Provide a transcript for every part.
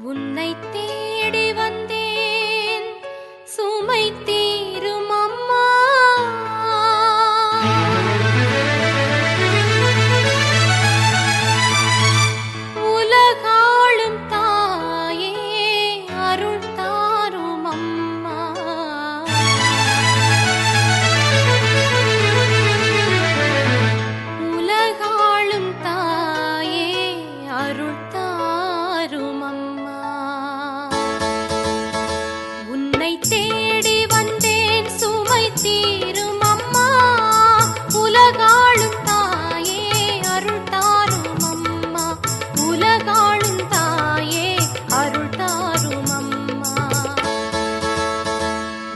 உன்னை தேடி வந்தேன் சுமை தீரும் அம்மா. உலகாளும் தாயே அருள் தாரும் அம்மா. உலகாளும் தாயே அருள் தாரும் அம்மா. உன்னை தேடி வந்தேன் சுமை தீரும் அம்மா. உலகாளும் தாயே அருள் தாரும் அம்மா. உலகாளும் தாயே அருள் தாரும் அம்மா.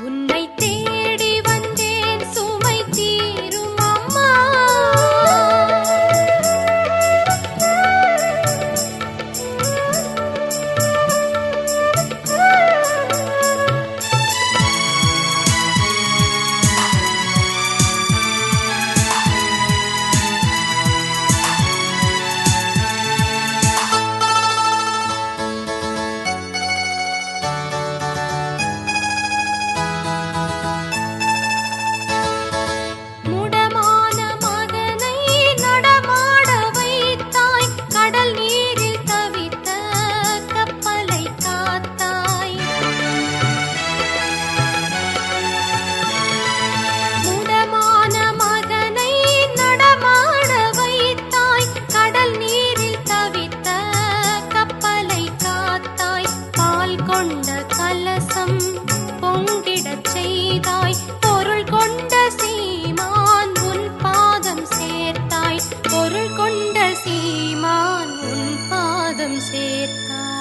உன்னை தேடி வந்தேன் சுமை தீரும் அம்மா. முடமான மகனை நடமாட வைத்தாய். கடல் நீரில் தவித்த கப்பலை காத்தாய். முடமான மகனை நடமாட வைத்தாய். கடல் நீரில் தவித்த கப்பலை காத்தாய். பால் கொண்ட கலசம் பொங்கிடச் செய்தாய். பொருள் கொண்ட சீமான் உன் பாதம் சேர்த்தாய். பொருள் கொண்ட சீமான் உன் பாதம் சேர்த்தாய்.